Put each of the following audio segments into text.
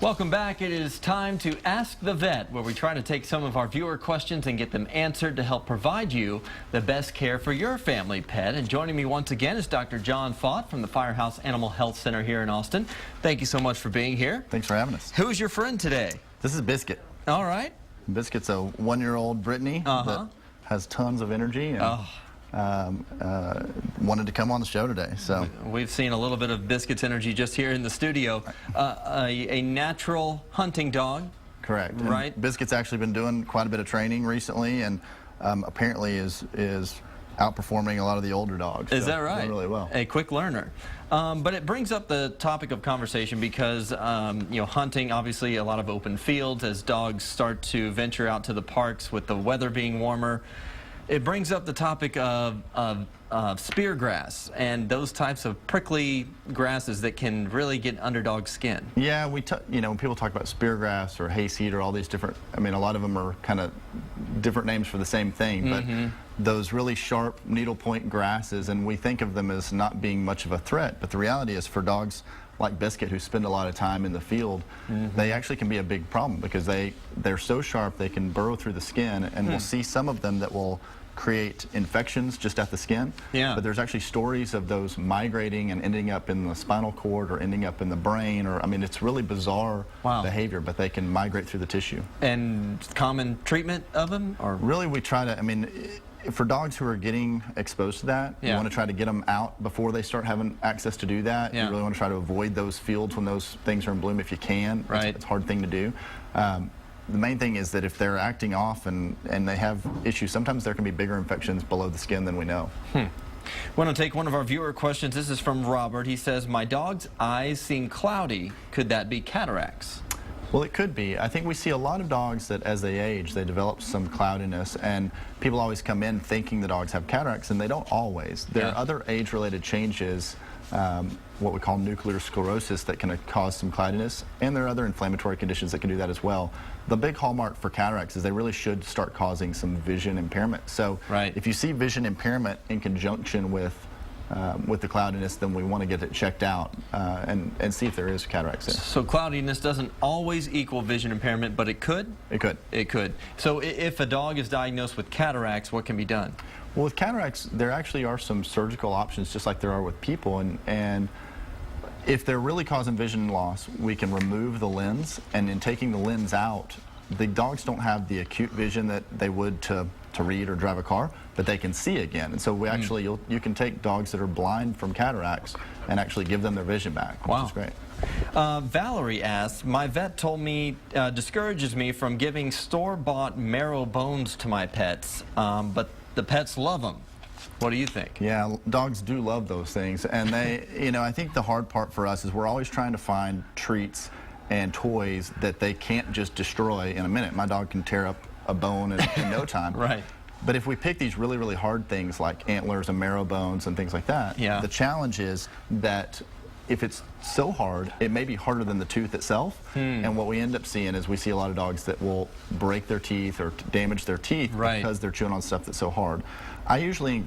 Welcome back. It is time to Ask the Vet, where we try to take some of our viewer questions and get them answered to help provide you the best care for your family pet. And joining me once again is Dr. John Fott from the Firehouse Animal Health Center here in Austin. Thank you so much for being here. Thanks for having us. Who's your friend today? This is Biscuit. All right. Biscuit's a one-year-old Brittany that has tons of energy and wanted to come on the show today. So we've seen a little bit of Biscuit's energy just here in the studio. A natural hunting dog. Correct. Right. And Biscuit's actually been doing quite a bit of training recently, and apparently is outperforming a lot of the older dogs. Is that right? Doing really well. A quick learner. But it brings up the topic of conversation because, you know, hunting, obviously a lot of open fields as dogs start to venture out to the parks with the weather being warmer. It brings up the topic of spear grass and those types of prickly grasses that can really get under dog's skin. Yeah, you know, when people talk about spear grass or hayseed or all these different, I mean, a lot of them are kind of different names for the same thing, but those really sharp needlepoint grasses, and we think of them as not being much of a threat, but the reality is for dogs like Biscuit, who spend a lot of time in the field, they actually can be a big problem because they're so sharp they can burrow through the skin, and we'll see some of them that will create infections just at the skin. Yeah. But there's actually stories of those migrating and ending up in the spinal cord or ending up in the brain, or I mean, it's really bizarre behavior, but they can migrate through the tissue. And common treatment of them? Or really, we try to, I mean, for dogs who are getting exposed to that, you want to try to get them out before they start having access to do that. You really want to try to avoid those fields when those things are in bloom if you can. Right. It's a hard thing to do. The main thing is that if they're acting off and they have issues, sometimes there can be bigger infections below the skin than we know. Want to take one of our viewer questions. This is from Robert. He says, my dog's eyes seem cloudy. Could that be cataracts? Well, it could be. I think we see a lot of dogs that as they age, they develop some cloudiness, and people always come in thinking the dogs have cataracts, and they don't always. There are other age-related changes, what we call nuclear sclerosis, that can cause some cloudiness, and there are other inflammatory conditions that can do that as well. The big hallmark for cataracts is they really should start causing some vision impairment. So if you see vision impairment in conjunction with the cloudiness, then we want to get it checked out and see if there is cataracts there. So cloudiness doesn't always equal vision impairment, but it could? It could. It could. So if a dog is diagnosed with cataracts, what can be done? Well, with cataracts, there actually are some surgical options, just like there are with people, and if they're really causing vision loss, we can remove the lens, and in taking the lens out, the dogs don't have the acute vision that they would to read or drive a car, but they can see again. And so we actually, you can take dogs that are blind from cataracts and actually give them their vision back, which is great. Valerie asks, my vet told me, discourages me from giving store-bought marrow bones to my pets, but the pets love them. What do you think? Yeah, dogs do love those things, and they, you know, I think the hard part for us is we're always trying to find treats and toys that they can't just destroy in a minute. My dog can tear up a bone in no time. Right. But if we pick these really, really hard things like antlers and marrow bones and things like that, the challenge is that if it's so hard, it may be harder than the tooth itself. And what we end up seeing is we see a lot of dogs that will break their teeth or damage their teeth because they're chewing on stuff that's so hard. I usually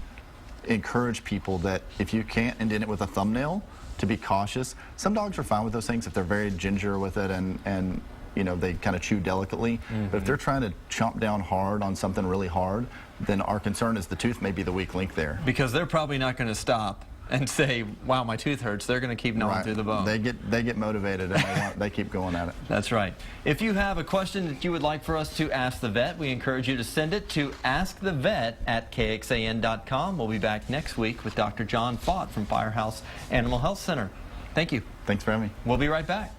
encourage people that if you can't indent it with a thumbnail, to be cautious. Some dogs are fine with those things if they're very ginger with it and you know, they kind of chew delicately. But if they're trying to chomp down hard on something really hard, then our concern is the tooth may be the weak link there. Because they're probably not going to stop and say, wow, my tooth hurts. They're going to keep gnawing through the bone. They get motivated and they keep going at it. That's right. If you have a question that you would like for us to ask the vet, we encourage you to send it to askthevet@kxan.com. We'll be back next week with Dr. John Fott from Firehouse Animal Health Center. Thank you. Thanks for having me. We'll be right back.